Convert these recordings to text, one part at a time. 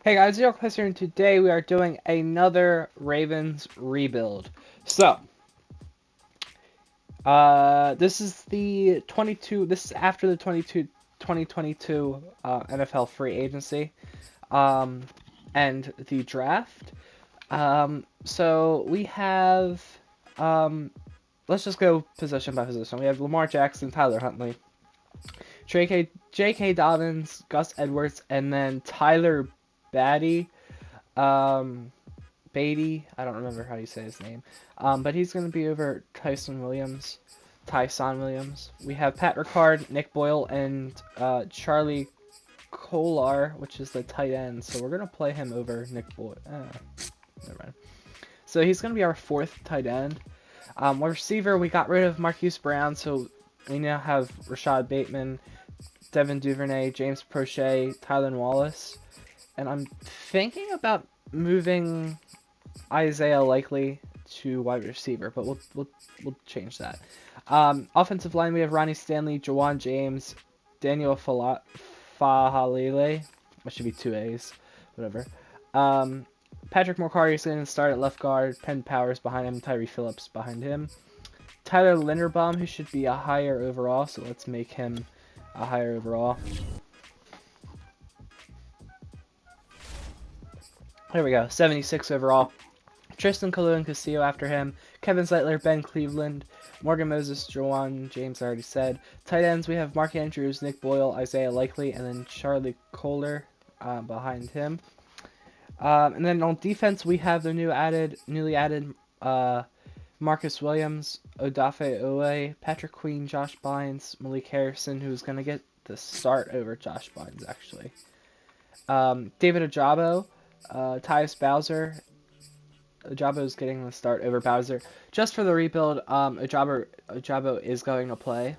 Hey guys, Ewok Plays Yt, and today we are doing another Ravens rebuild. So, this is the 22. This is after the 2022 NFL free agency, um, and the draft. So we have, um, let's just go position by position. We have Lamar Jackson, Tyler Huntley, J.K. Dobbins, Gus Edwards, and then Tyler Batty. Beatty, I don't remember how you say his name, but he's going to be over Tyson Williams. We have Pat Ricard, Nick Boyle, and Charlie Kolar, which is the tight end. So we're going to play him over Nick Boyle. Never mind. So he's going to be our fourth tight end. Receiver, we got rid of Marquise Brown, so we now have Rashad Bateman, Devin Duvernay, James Prochet, Tylan Wallace. And I'm thinking about moving Isaiah Likely to wide receiver, but we'll change that. Offensive line, we have Ronnie Stanley, Jawan James, Daniel Fahalile. That should be two A's, whatever. Patrick McCarty is going to start at left guard. Penn Powers behind him. Tyree Phillips behind him. Tyler Linderbaum, who should be a higher overall, so let's make him a higher overall. There we go, 76 overall. Tristan Kalu and Castillo after him. Kevin Zeitler, Ben Cleveland, Morgan Moses, Jawan James, I already said. Tight ends, we have Mark Andrews, Nick Boyle, Isaiah Likely, and then Charlie Kohler behind him. And then on defense, we have the newly added Marcus Williams, Odafe Owe, Patrick Queen, Josh Bynes, Malik Harrison, who's going to get the start over Josh Bynes, actually. David Ajabo, Tyus Bowser. Ajabo is getting the start over Bowser. Just for the rebuild, Ajabo is going to play.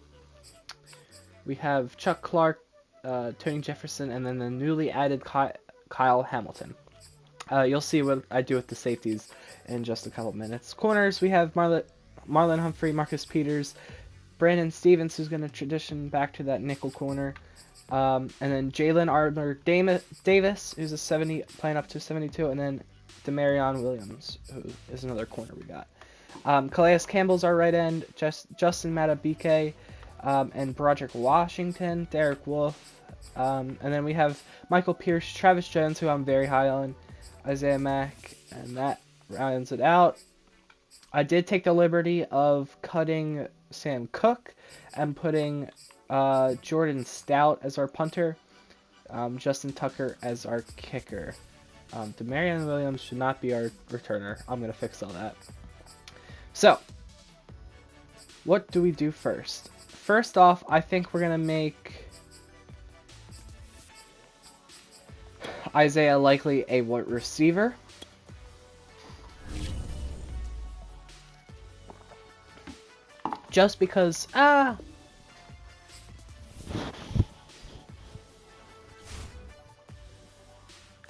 We have Chuck Clark, Tony Jefferson, and then the newly added Kyle Hamilton. You'll see what I do with the safeties in just a couple minutes. Corners, we have Marlon Humphrey, Marcus Peters, Brandon Stevens, who's going to transition back to that nickel corner. And then Jalen Armour Davis, who's a 70, playing up to 72, and then Demarion Williams, who is another corner we got. Calais Campbell's our right end, Justin Matabike, and Broderick Washington, Derek Wolfe, and then we have Michael Pierce, Travis Jones, who I'm very high on, Isaiah Mack, and that rounds it out. I did take the liberty of cutting Sam Cook and putting Jordan Stout as our punter, Justin Tucker as our kicker. Demarion Williams should not be our returner. I'm going to fix all that. So, what do we do first? First off, I think we're going to make Isaiah Likely a receiver. Just because, I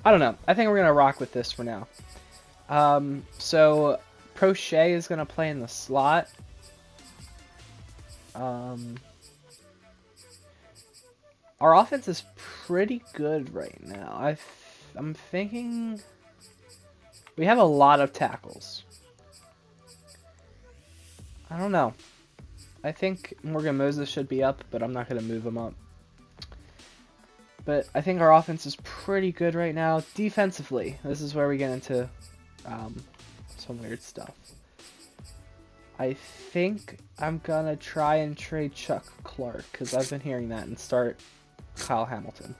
don't know. I think we're going to rock with this for now. So, Prochet is going to play in the slot. Our offense is pretty good right now. I'm thinking we have a lot of tackles. I don't know. I think Morgan Moses should be up, but I'm not going to move him up. But I think our offense is pretty good right now. Defensively, this is where we get into some weird stuff. I think I'm going to try and trade Chuck Clark, because I've been hearing that, and start Kyle Hamilton.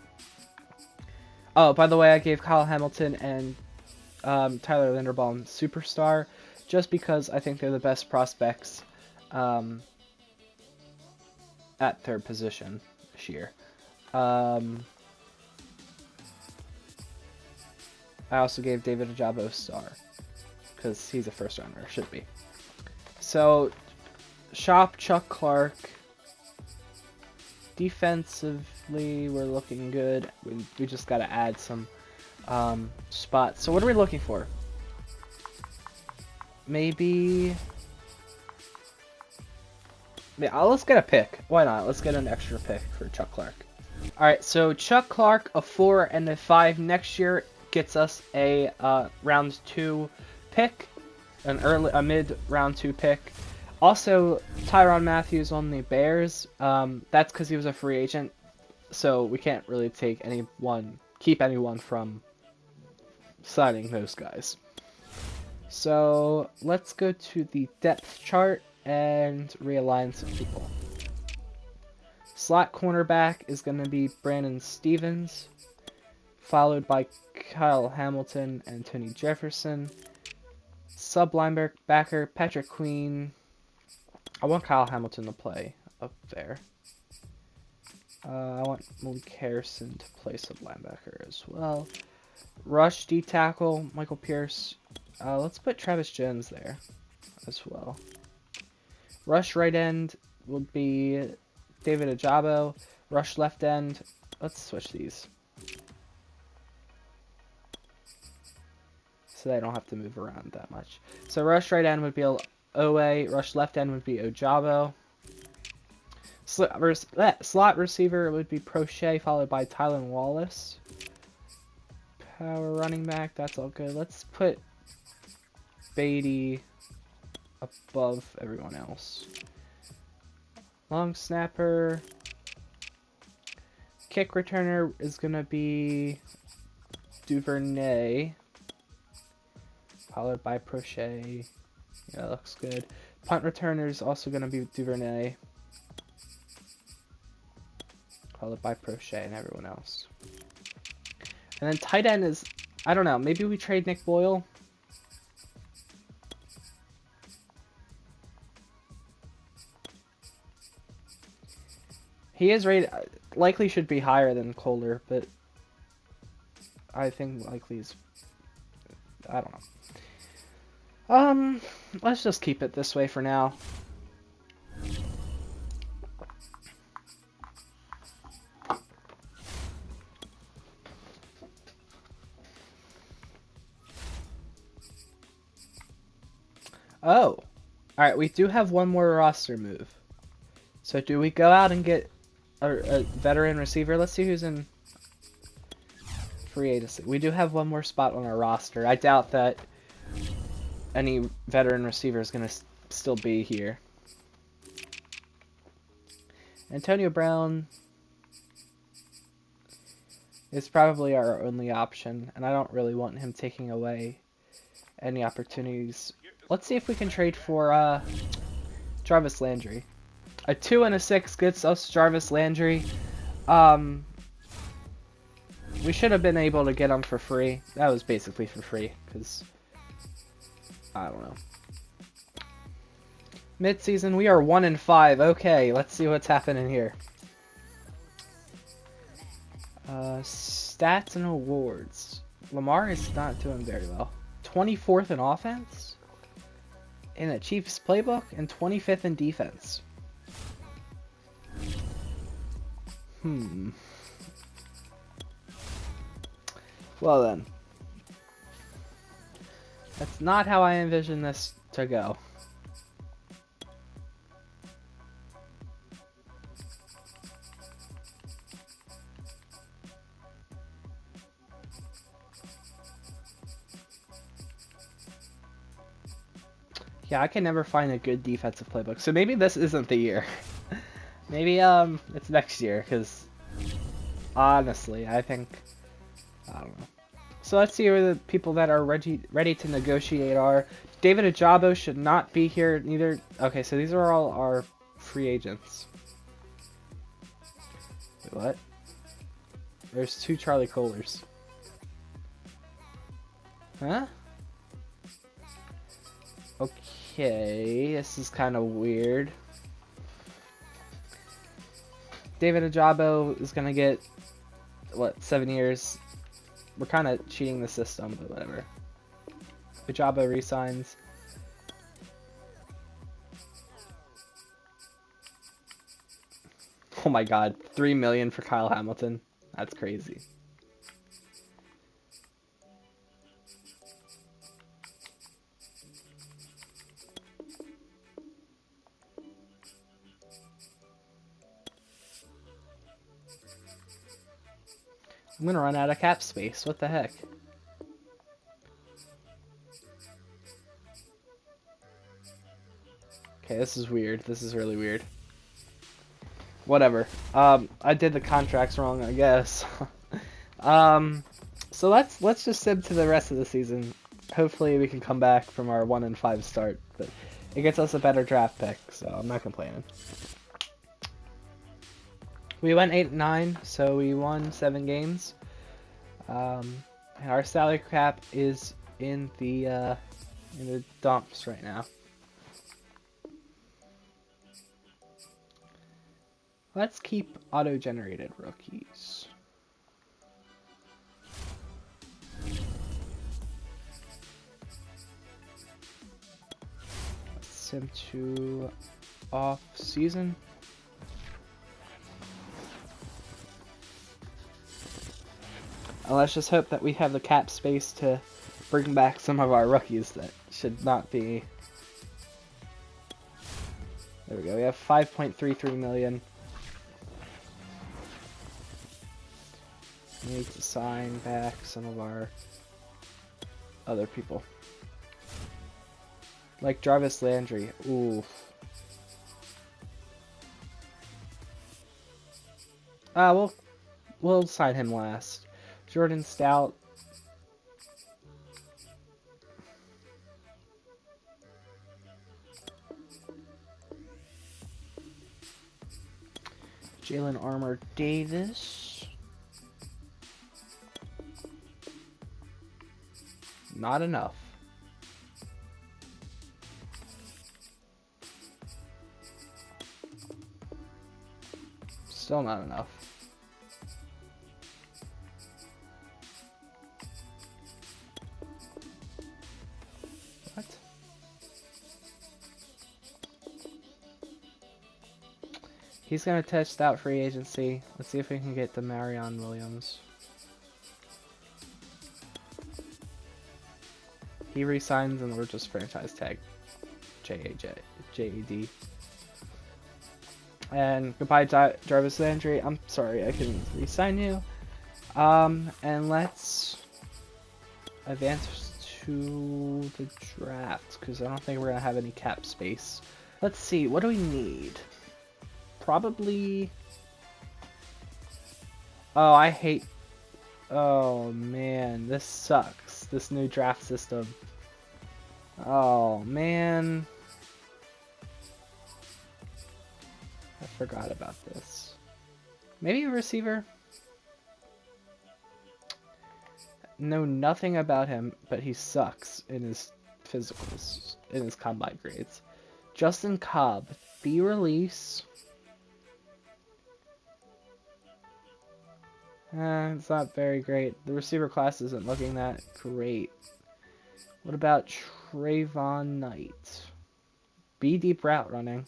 Oh, by the way, I gave Kyle Hamilton and Tyler Linderbaum Superstar, just because I think they're the best prospects at their position this year. I also gave David Ajabo Star, because he's a first rounder, should be. So, shop Chuck Clark. Defensively, we're looking good. We just got to add some spots. So what are we looking for? Maybe... Yeah, let's get a pick. Why not? Let's get an extra pick for Chuck Clark. Alright, so Chuck Clark, a 4 and a 5 next year. gets us a round 2 pick, a mid round 2 pick. Also, Tyrann Mathieu on the Bears. That's because he was a free agent, so we can't really keep anyone from signing those guys. So let's go to the depth chart and realign some people. Slot cornerback is going to be Brandon Stevens, followed by Kyle Hamilton and Tony Jefferson. Sub linebacker Patrick Queen. I want Kyle Hamilton to play up there. I want Malik Harrison to play sub linebacker as well. Rush D tackle Michael Pierce. Let's put Travis Jones there as well. Rush right end would be David Ajabo. Rush left end. Let's switch these so they don't have to move around that much. So rush right end would be Owe. Rush left end would be Ojabo. Slot receiver would be Prochet, followed by Tylan Wallace. Power running back, that's all good. Let's put Beatty above everyone else. Long snapper. Kick returner is going to be Duvernay, followed by Prochet. Yeah, looks good. Punt returner is also going to be Duvernay, followed by Prochet and everyone else. And then tight end is, I don't know, maybe we trade Nick Boyle? He is rated, likely should be higher than Kohler, but I think likely's, I don't know. Let's just keep it this way for now. Oh, alright, we do have one more roster move. So do we go out and get a veteran receiver? Let's see who's in free agency. We do have one more spot on our roster. I doubt that any veteran receiver is going to still be here. Antonio Brown is probably our only option, and I don't really want him taking away any opportunities. Let's see if we can trade for Jarvis Landry. A 2 and a 6 gets us Jarvis Landry. We should have been able to get him for free. That was basically for free, because I don't know. Mid-season, we are 1 and 5. Okay, let's see what's happening here. Stats and awards. Lamar is not doing very well. 24th in offense in the Chiefs playbook and 25th in defense. Well then. That's not how I envision this to go. Yeah, I can never find a good defensive playbook. So maybe this isn't the year. Maybe it's next year, because honestly, I don't know. So let's see who the people that are ready to negotiate are. David Ajabo should not be here neither. Okay, so these are all our free agents. Wait, what? There's 2 Charlie Kohlers. Huh? Okay, this is kind of weird. David Ajabo is gonna get, what, 7 years? We're kind of cheating the system, but whatever. Ajabo resigns. Oh my god, $3 million for Kyle Hamilton. That's crazy. I'm gonna run out of cap space. What the heck? Okay, this is weird. This is really weird. Whatever. I did the contracts wrong, I guess. So let's just sib to the rest of the season. Hopefully we can come back from our 1-5 start, but it gets us a better draft pick, so I'm not complaining. We went 8-9, so we won 7 games. And our salary cap is in the dumps right now. Let's keep auto-generated rookies. Let's sim to off-season. And let's just hope that we have the cap space to bring back some of our rookies that should not be. There we go. We have 5.33 million. We need to sign back some of our other people. Like Jarvis Landry. Ooh. We'll sign him last. Jordan Stout. Jalen Armour Davis. Not enough. Still not enough. What? He's going to test out free agency. Let's see if we can get the Marion Williams. He resigns and we're just franchise tag JAD. And goodbye Jarvis Landry. I'm sorry I couldn't resign you. And let's advance to the draft because I don't think we're gonna have any cap space. Let's see, what do we need? Probably. Oh, I hate. Oh man, this sucks. This new draft system. Oh man. I forgot about this. Maybe a receiver? Know nothing about him, but he sucks in his physicals, in his combine grades. Justin Cobb, B-release. It's not very great. The receiver class isn't looking that great. What about Trayvon Knight? B deep route running.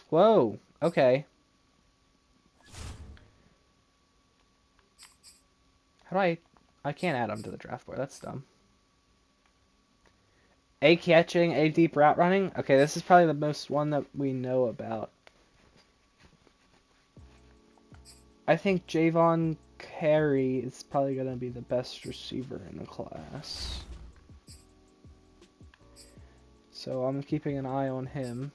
Whoa. Okay. How do I can't add him to the draft board. That's dumb. A catching, A deep route running. Okay, this is probably the most one that we know about. I think Javon Carey is probably going to be the best receiver in the class. So I'm keeping an eye on him.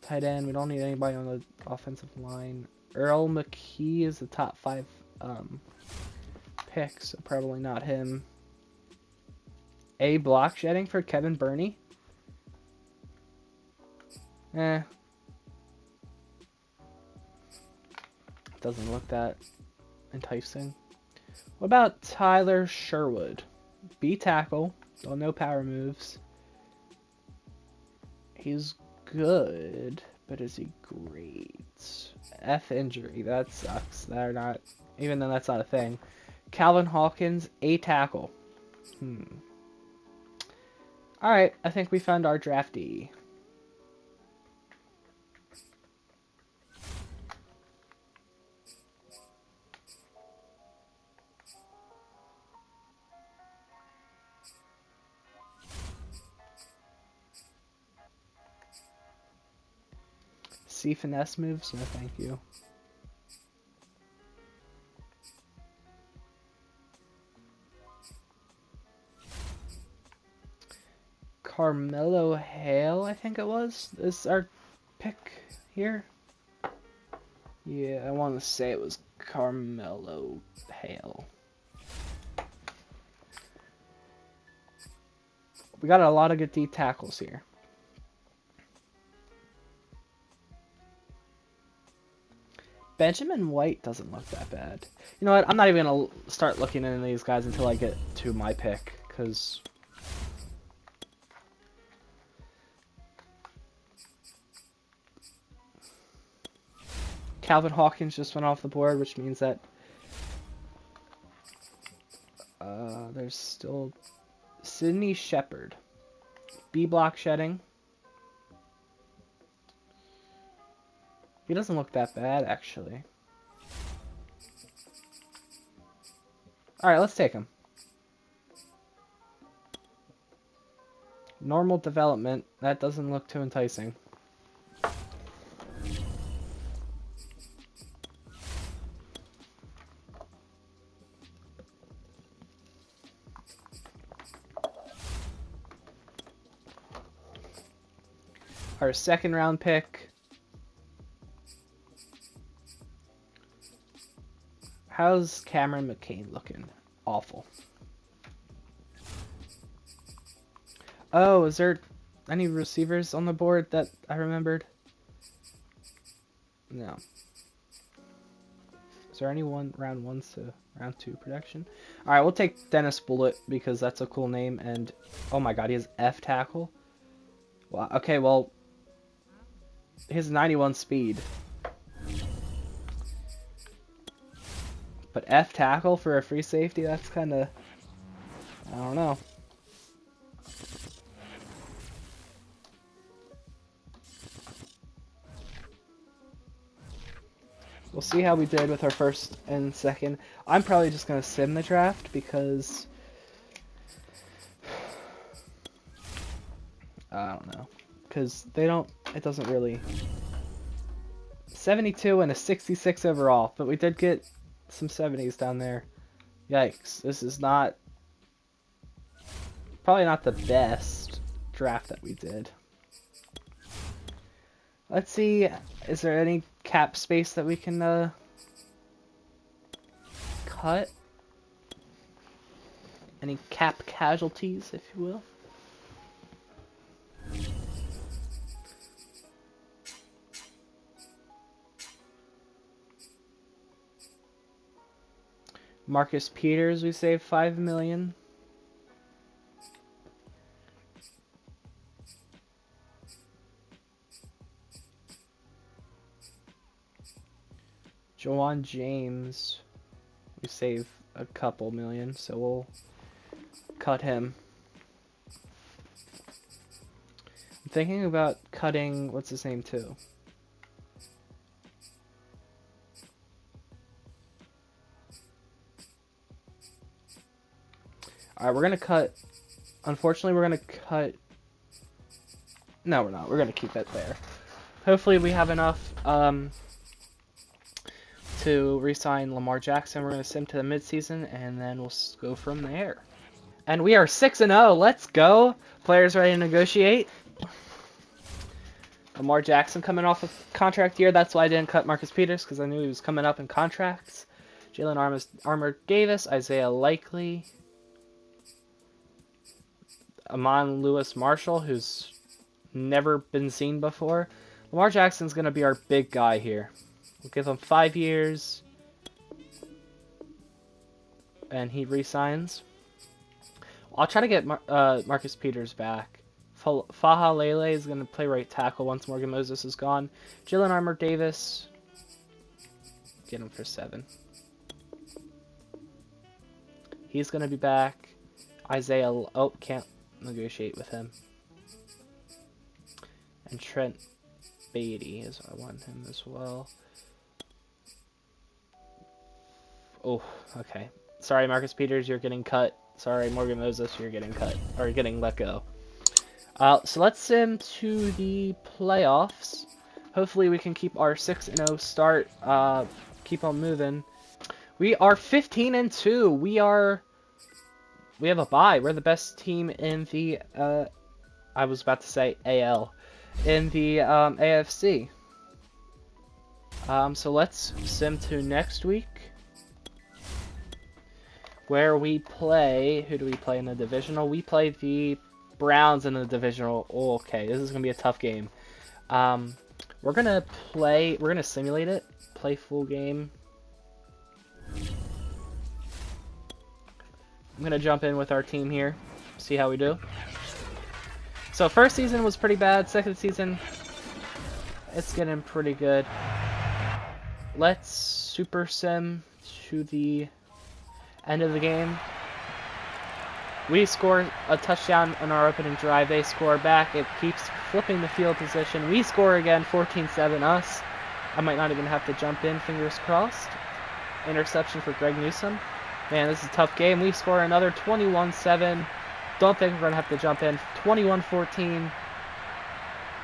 Tight end, we don't need anybody on the offensive line. Earl McKee is the top 5 pick, so probably not him. A block shedding for Kevin Burney. Doesn't look that enticing. What about Tyler Sherwood? B tackle, so no power moves. He's good, but is he great? F injury, that sucks. They're not, even though that's not a thing. Calvin Hawkins, A tackle. Alright, I think we found our draftee. See finesse moves? No, thank you. Carmelo Hale, I think it was, is our pick here. Yeah, I want to say it was Carmelo Hale. We got a lot of good D tackles here. Benjamin White doesn't look that bad. You know what? I'm not even going to start looking into these guys until I get to my pick, because Calvin Hawkins just went off the board, which means that there's still Sidney Shepard. B-block shedding. He doesn't look that bad, actually. Alright, let's take him. Normal development. That doesn't look too enticing. Our second round pick. How's Cameron McCain looking? Awful. Oh, is there any receivers on the board that I remembered? No. Is there any round 1 to round 2 production? Alright, we'll take Dennis Bullitt because that's a cool name, and oh my god, he has F tackle. Well, okay, well, he has 91 speed. But F tackle for a free safety, that's kind of, I don't know. We'll see how we did with our first and second. I'm probably just going to sim the draft because I don't know. Because they don't, it doesn't really. 72 and a 66 overall, but we did get some 70s down there. Yikes. This is not, probably not the best draft that we did. Let's see, is there any cap space that we can cut? Any cap casualties, if you will? Marcus Peters, we saved $5 million. Jawan James, we save a couple million, so we'll cut him. I'm thinking about cutting, what's his name too? Alright, we're going to cut, unfortunately we're going to cut, no we're not, we're going to keep it there. Hopefully we have enough to re-sign Lamar Jackson. We're going to sim to the midseason, and then we'll go from there. And we are 6-0. Let's go. Players ready to negotiate. Lamar Jackson coming off a contract year. That's why I didn't cut Marcus Peters, because I knew he was coming up in contracts. Jalen Armour Davis, Isaiah Likely, Amon Lewis Marshall, who's never been seen before. Lamar Jackson's going to be our big guy here. We'll give him 5 years, and he re-signs. I'll try to get Marcus Peters back. Faha Lele is going to play right tackle once Morgan Moses is gone. Jalen Armour Davis, get him for 7. He's going to be back. Isaiah, oh, can't negotiate with him. And Trent Beatty is, I want him as well. Oh, okay. Sorry, Marcus Peters, you're getting cut. Sorry, Morgan Moses, you're getting cut. Or getting let go. So let's sim to the playoffs. Hopefully we can keep our 6-0 start. Keep on moving. We are 15-2. We have a bye. We're the best team in the I was about to say AL. In the AFC. So let's sim to next week, where we play. Who do we play in the divisional? We play the Browns in the divisional. Oh, okay, this is gonna be a tough game. We're gonna simulate it. Play full game. I'm gonna jump in with our team here. See how we do. So first season was pretty bad. Second season, it's getting pretty good. Let's super sim to the end of the game. We score a touchdown on our opening drive. They score back. It keeps flipping the field position. We score again, 14-7 us. I might not even have to jump in, fingers crossed. Interception for Greg Newsome. Man, this is a tough game. We score another 21-7. Don't think we're going to have to jump in. 21-14.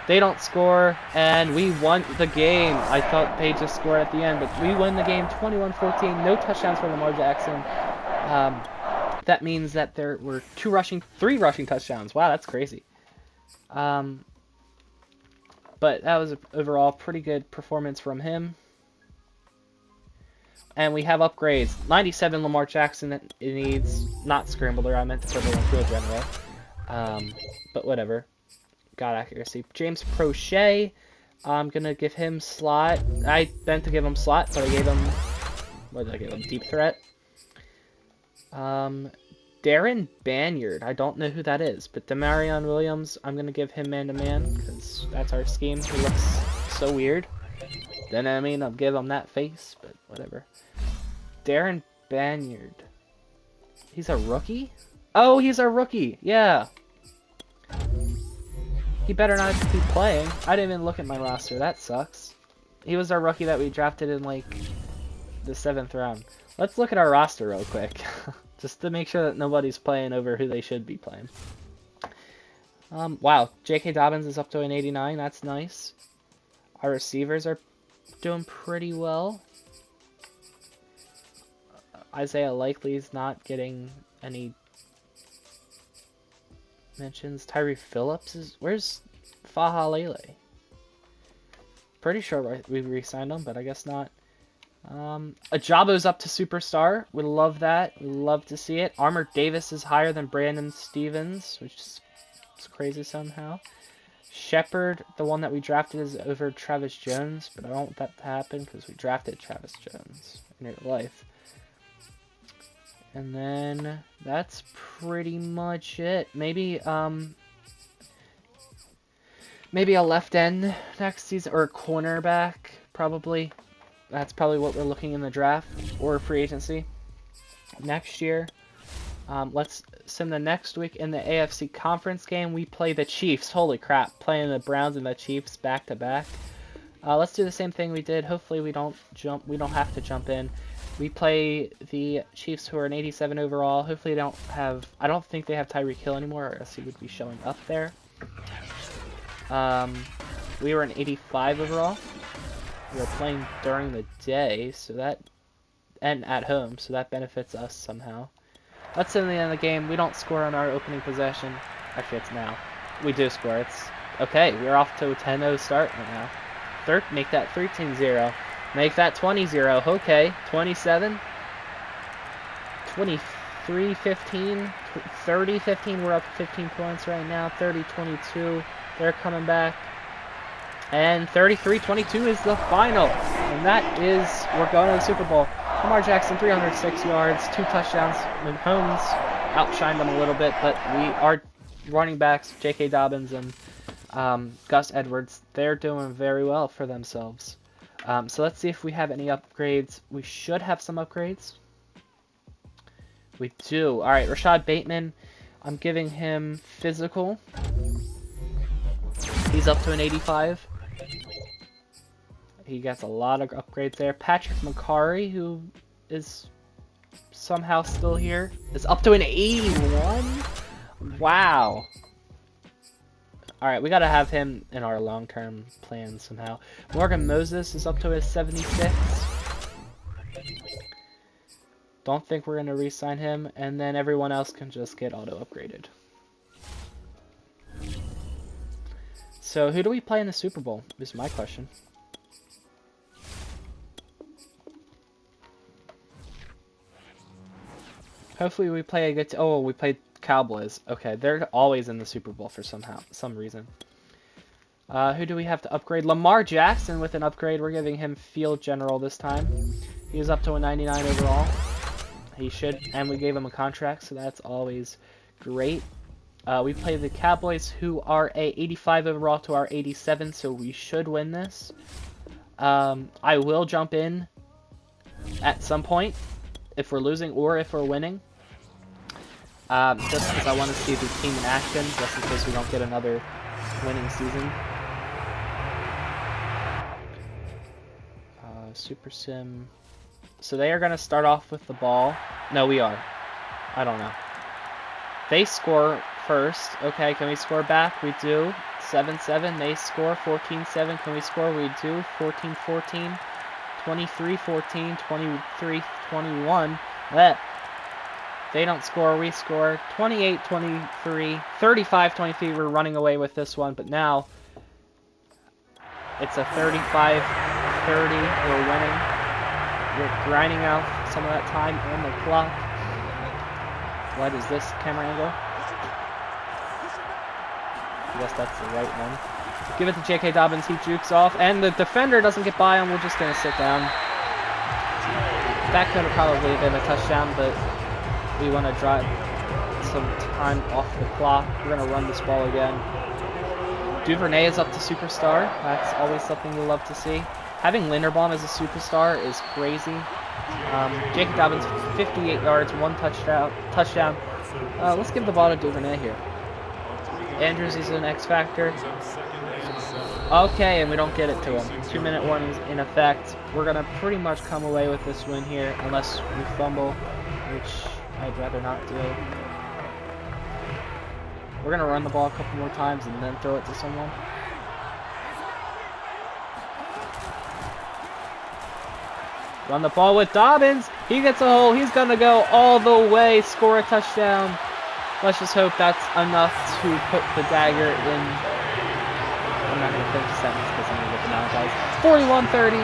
They don't score, and we won the game. I thought they just scored at the end, but we win the game 21-14. No touchdowns for Lamar Jackson. That means that there were three rushing touchdowns. Wow, that's crazy. But that was an overall pretty good performance from him. And we have upgrades. 97 Lamar Jackson. It needs not scrambler. I meant to put it on field general. But whatever. Got accuracy. James Prochet. I'm gonna give him slot. I meant to give him slot, so I gave him. What did I give him? Deep threat. Darren Banyard. I don't know who that is, but Demarion Williams. I'm gonna give him man-to-man because that's our scheme. He looks so weird. Then I mean, I'll give him that face, but whatever. Darren Banyard. He's a rookie? Oh, he's a rookie. Yeah. He better not have to keep playing. I didn't even look at my roster. That sucks. He was our rookie that we drafted in, like, the 7th round. Let's look at our roster real quick. Just to make sure that nobody's playing over who they should be playing. Wow. J.K. Dobbins is up to an 89. That's nice. Our receivers are doing pretty well. Isaiah Likely's not getting any mentions. Tyree Phillips is... Where's Faha Lele? Pretty sure we re-signed him, but I guess not. Ajabo's up to superstar. We love that. We love to see it. Armour Davis is higher than Brandon Stevens, which is crazy somehow. Shepard, the one that we drafted, is over Travis Jones, but I don't want that to happen because we drafted Travis Jones in real life. And then that's pretty much it. Maybe maybe a left end next season, or a cornerback, probably. That's probably what we're looking in the draft or free agency next year. Let's sim the next week in the AFC conference game. We play the Chiefs. Holy crap, playing the Browns and the Chiefs back to back. Let's do the same thing we did. Hopefully we don't have to jump in. We play the Chiefs, who are an 87 overall. Hopefully they don't have... I don't think they have Tyreek Hill anymore, or else he would be showing up there. We were an 85 overall. We were playing during the day, so that... And at home, so that benefits us somehow. Let's say in the end of the game, we don't score on our opening possession. Actually, it's now. We do score. It's... Okay, we're off to a 10-0 start right now. Make that 13-0. Make that 20-0. Okay, 27. 23-15. 30-15. We're up 15 points right now. 30-22. They're coming back. And 33-22 is the final. And that is... We're going to the Super Bowl. Lamar Jackson, 306 yards, 2 touchdowns. Mahomes outshined them a little bit, but our running backs, J.K. Dobbins and Gus Edwards, they're doing very well for themselves. So let's see if we have any upgrades. We should have some upgrades. We do. All right, Rashad Bateman, I'm giving him physical. He's up to an 85. He gets a lot of upgrades there. Patrick McCarry, who is somehow still here, is up to an 81. Wow. Alright, we gotta have him in our long-term plan somehow. Morgan Moses is up to a 76. Don't think we're gonna re-sign him, and then everyone else can just get auto-upgraded. So who do we play in the Super Bowl is my question. Hopefully we play a good... Oh, we played Cowboys. Okay, they're always in the Super Bowl for some reason. Who do we have to upgrade? Lamar Jackson with an upgrade. We're giving him Field General this time. He's up to a 99 overall. He should, and we gave him a contract, so that's always great. We play the Cowboys, who are a 85 overall to our 87, so we should win this. I will jump in at some point if we're losing or if we're winning. Just because I want to see the team in action, just in case we don't get another winning season. Super Sim. So they are going to start off with the ball. No, we are. I don't know. They score first. Okay, can we score back? We do. 7-7. They score. 14-7. Can we score? We do. 14-14. 23-14. 23-21. They don't score. We score. 28-23. 35-23. We're running away with this one, but now it's a 35-30. We're winning. We're grinding out some of that time on the clock. What is this camera angle? I guess that's the right one. Give it to J.K. Dobbins. He jukes off, and the defender doesn't get by him. We're just going to sit down. That could have probably been a touchdown, but we want to drive some time off the clock. We're going to run this ball again. Duvernay is up to superstar. That's always something you love to see. Having Linderbaum as a superstar is crazy. J.K. Dobbins, 58 yards, 1 touchdown. Let's give the ball to Duvernay here. Andrews is an X factor. Okay, and we don't get it to him. 2-minute warning is in effect. We're going to pretty much come away with this win here, unless we fumble, which I'd rather not do. We're going to run the ball a couple more times and then throw it to someone. Run the ball with Dobbins. He gets a hole. He's going to go all the way, score a touchdown. Let's just hope that's enough to put the dagger in. I'm not going to finish the sentence because I'm going to get demonetized.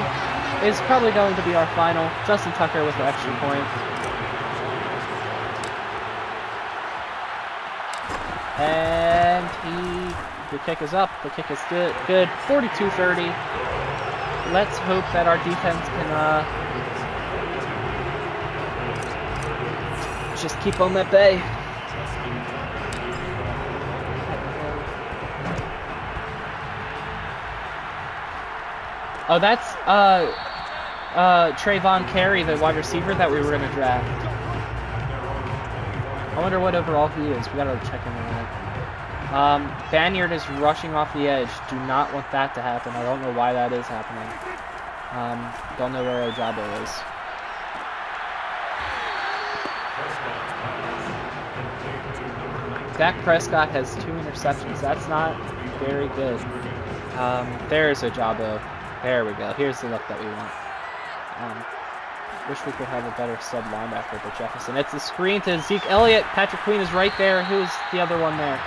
41-30 is probably going to be our final. Justin Tucker with the extra point. And the kick is up. The kick is good. 42-30. Let's hope that our defense can just keep them at bay. Oh, that's Trayvon Carey, the wide receiver that we were going to draft. I wonder what overall he is. We got to check him out. Banyard is rushing off the edge. Do not want that to happen. I don't know why that is happening. Don't know where Ojabo is. Dak Prescott has 2 interceptions. That's not very good. There's Ojabo. There we go. Here's the look that we want. Wish we could have a better sub linebacker for Jefferson. It's a screen to Zeke Elliott. Patrick Queen is right there. Who's the other one there?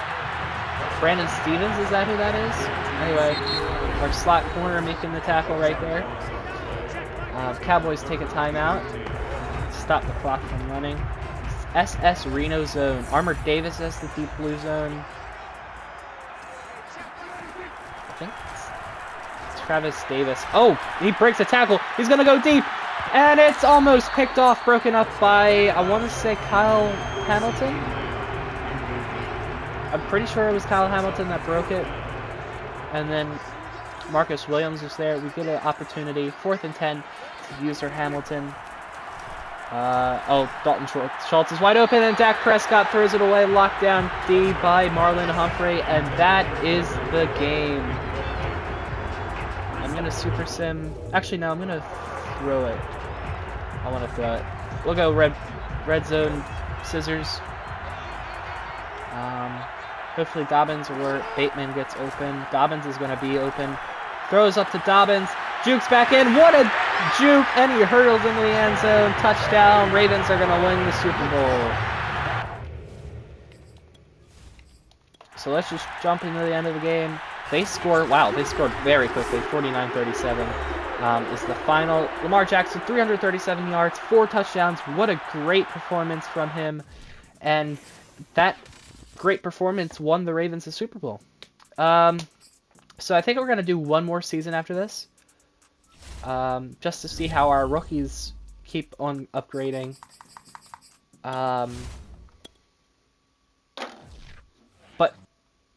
Brandon Stevens, is that who that is? Anyway, our slot corner making the tackle right there. Cowboys take a timeout. Stop the clock from running. SS Reno zone. Armour Davis has the deep blue zone. I think it's Travis Davis. Oh, he breaks a tackle. He's going to go deep. And it's almost picked off, broken up by, I want to say, Kyle Hamilton. I'm pretty sure it was Kyle Hamilton that broke it. And then Marcus Williams was there. We get an opportunity, 4th and 10, to use our Hamilton. Dalton Schultz is wide open, and Dak Prescott throws it away. Lockdown D by Marlon Humphrey, and that is the game. I'm going to super sim. Actually, no, I'm going to throw it. I want to throw it. We'll go red zone scissors. Hopefully Dobbins or Bateman gets open. Dobbins is going to be open. Throws up to Dobbins. Jukes back in. What a juke! And he hurdles into the end zone. Touchdown. Ravens are going to win the Super Bowl. So let's just jump into the end of the game. they score. Wow, they scored very quickly. 49-37 is the final. Lamar Jackson, 337 yards, 4 touchdowns. What a great performance from him. And that great performance won the Ravens the Super Bowl. So I think we're going to do one more season after this. Just to see how our rookies keep on upgrading. But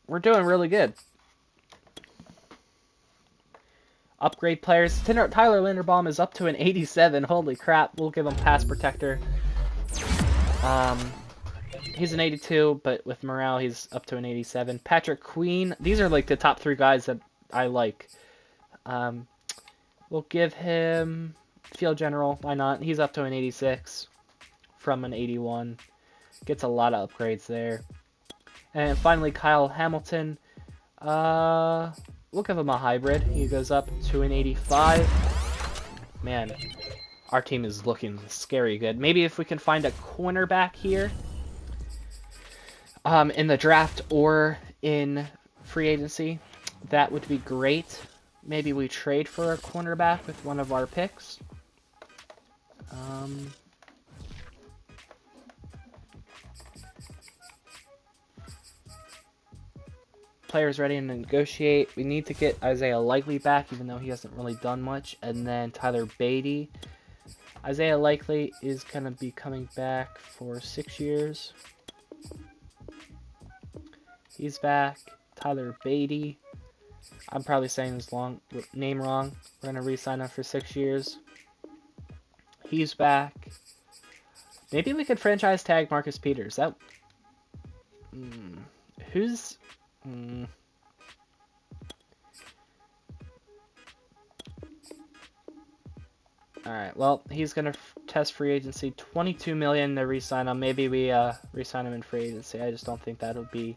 we're doing really good. Upgrade players. Tyler Linderbaum is up to an 87. Holy crap. We'll give him pass protector. He's an 82, but with morale, he's up to an 87. Patrick Queen. These are like the top 3 guys that I like. We'll give him field general. Why not? He's up to an 86 from an 81. Gets a lot of upgrades there. And finally, Kyle Hamilton. We'll give him a hybrid. He goes up to an 85. Man, our team is looking scary good. Maybe if we can find a cornerback here in the draft or in free agency, that would be great. Maybe we trade for a cornerback with one of our picks. Players ready to negotiate. We need to get Isaiah Likely back, even though he hasn't really done much. And then Tyler Beatty. Isaiah Likely is going to be coming back for 6 years. He's back. Tyler Beatty. I'm probably saying his name wrong. We're going to re-sign him for 6 years. He's back. Maybe we could franchise tag Marcus Peters. That. Who's... Alright, well, he's going to test free agency. $22 million to re-sign him. Maybe we re-sign him in free agency. I just don't think that would be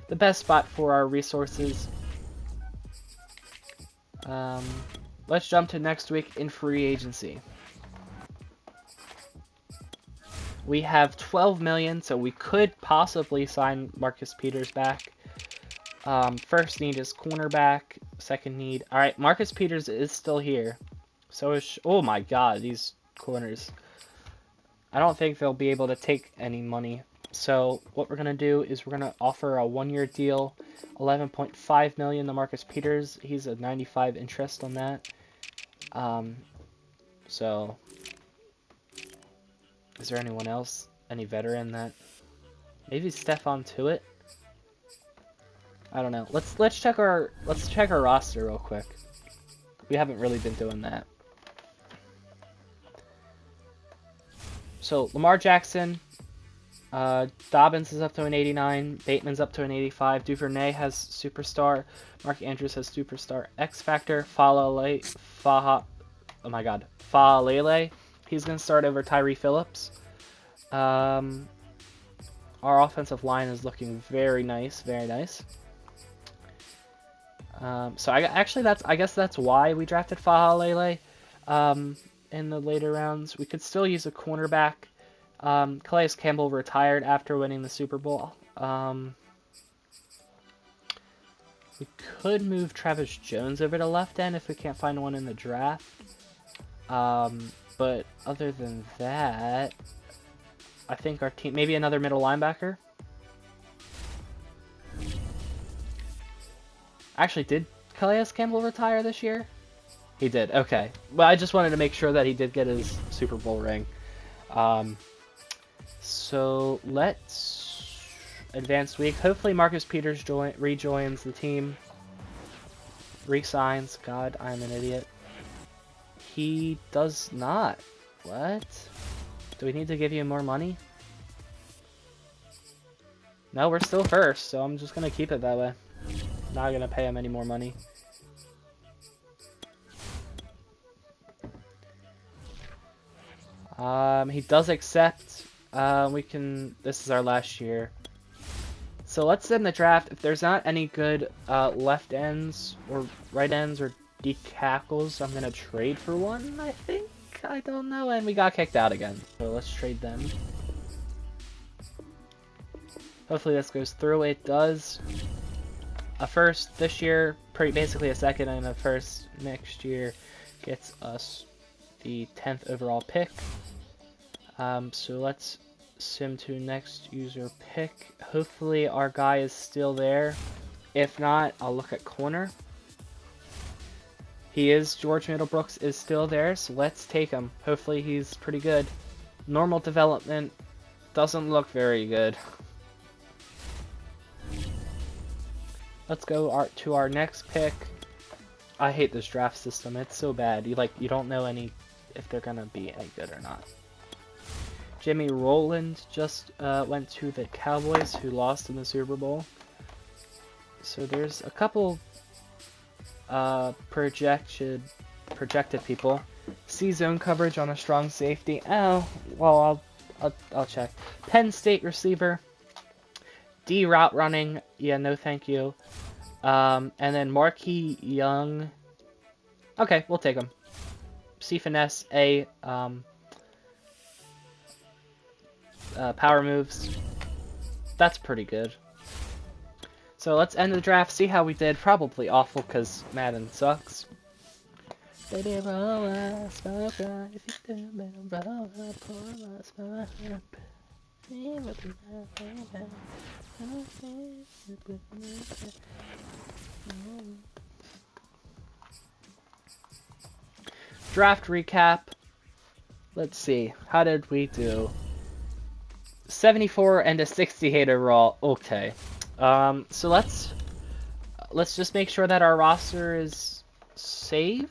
the best spot for our resources. Let's jump to next week in free agency. We have $12 million, so we could possibly sign Marcus Peters back. First need is cornerback. Second need... Alright, Marcus Peters is still here. So is... Oh my god, these corners. I don't think they'll be able to take any money. So what we're going to do is we're going to offer a 1-year deal. $11.5 million to Marcus Peters. He's a 95 interest on that. So... Is there anyone else? Any veteran that... Maybe Stephon Tuitt? I don't know. Let's check our roster real quick. We haven't really been doing that. So Lamar Jackson, Dobbins is up to an 89, Bateman's up to an 85, Duvernay has superstar, Mark Andrews has superstar X Factor, Faalele, he's gonna start over Tyree Phillips. Our offensive line is looking very nice, very nice. So I guess that's why we drafted Faalele in the later rounds. We could still use a cornerback. Calais Campbell retired after winning the Super Bowl. We could move Travis Jones over to left end if we can't find one in the draft. But other than that, I think our team... Maybe another middle linebacker? Actually, did Calais Campbell retire this year? He did, okay. Well, I just wanted to make sure that he did get his Super Bowl ring. So, let's... Advanced week. Hopefully Marcus Peters rejoins the team. Resigns. God, I'm an idiot. He does not. What? Do we need to give you more money? No, we're still first, so I'm just going to keep it that way. Not going to pay him any more money. He does accept. This is our last year. So let's end the draft. If there's not any good left ends or right ends or D tackles, I'm going to trade for one, I think. I don't know. And we got kicked out again. So let's trade them. Hopefully this goes through. It does. A first this year, basically a second, and a first next year gets us the 10th overall pick. So let's sim to next user pick. Hopefully our guy is still there. If not, I'll look at corner. He is. George Middlebrooks is still there, so let's take him. Hopefully he's pretty good. Normal development doesn't look very good. Let's go to our next pick. I hate this draft system. It's so bad. You don't know if they're gonna be any good or not. Jimmy Rowland just went to the Cowboys, who lost in the Super Bowl. So there's a couple projected people. C zone coverage on a strong safety. Oh, well, I'll check. Penn State receiver. D route running. Yeah, no thank you. And then Marquis Young. Okay, we'll take him. C finesse. A power moves. That's pretty good. So let's end the draft, see how we did. Probably awful because Madden sucks. Baby, roll up, smoke up, if you do, baby, roll up, pour up, smoke up. Draft recap. Let's see, how did we do? 74 and a 68 overall. Okay. So let's just make sure that our roster is saved.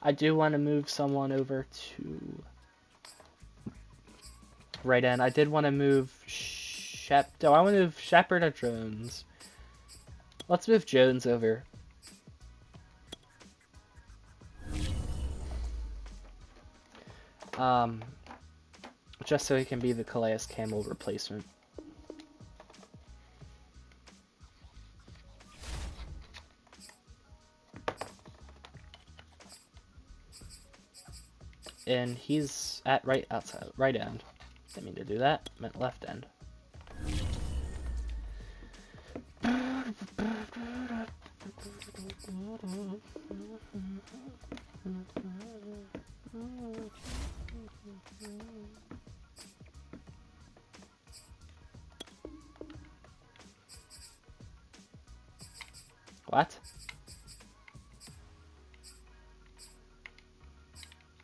I do want to move someone over to right end. I did want to move Do I want to move Shepard or Jones? Let's move Jones over. Just so he can be the Calais Campbell replacement. And he's at right end. Didn't mean to do that. Meant left end. What?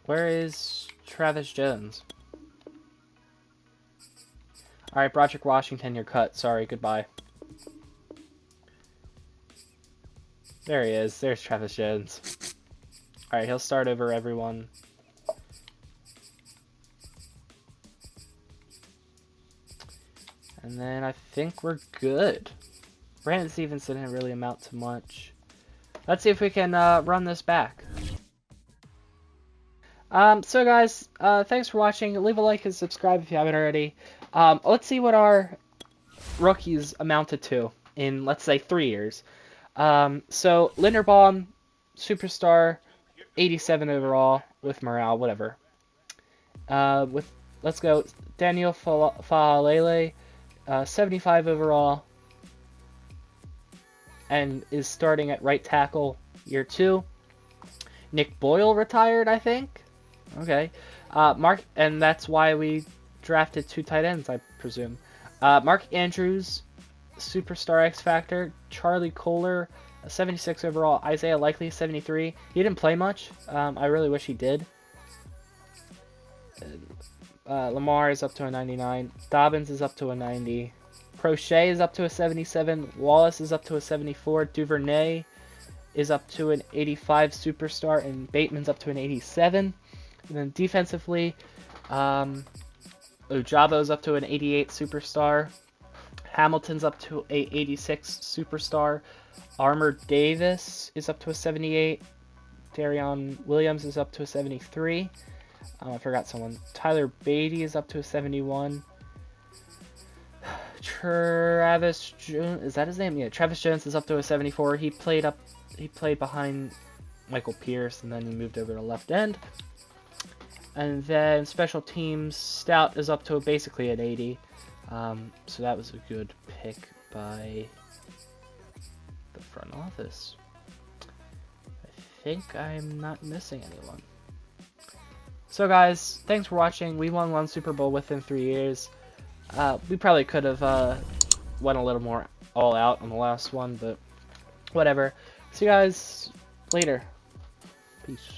Where is Travis Jones? Alright, Broderick Washington, you're cut. Sorry, goodbye. There he is. There's Travis Jones. Alright, he'll start over everyone. And then I think we're good. Brandon Stevenson didn't really amount to much. Let's see if we can run this back. So guys, thanks for watching. Leave a like and subscribe if you haven't already. Let's see what our rookies amounted to in, let's say, 3 years. So Linderbaum, superstar, 87 overall with morale, whatever. Let's go Daniel Faalele, 75 overall, and is starting at right tackle year 2. Nick Boyle retired, I think. Okay. And that's why we drafted 2 tight ends, I presume. Mark Andrews, superstar X Factor. Charlie Kohler, 76 overall. Isaiah Likely, 73. He didn't play much. I really wish he did. Lamar is up to a 99. Dobbins is up to a 90. Crochet is up to a 77. Wallace is up to a 74. Duvernay is up to an 85 superstar. And Bateman's up to an 87. And then defensively, Ojabo's up to an 88 superstar. Hamilton's up to a 86 superstar. Armour Davis is up to a 78. Darion Williams is up to a 73. I forgot someone. Tyler Beatty is up to a 71. Travis Jones, is that his name? Yeah, Travis Jones is up to a 74. He played behind Michael Pierce, and then he moved over to left end. And then special teams, Stout is up to basically an 80. So that was a good pick by the front office. I think I'm not missing anyone. So guys, thanks for watching. We won 1 Super Bowl within 3 years. We probably could have went a little more all out on the last one, but whatever. See you guys later. Peace.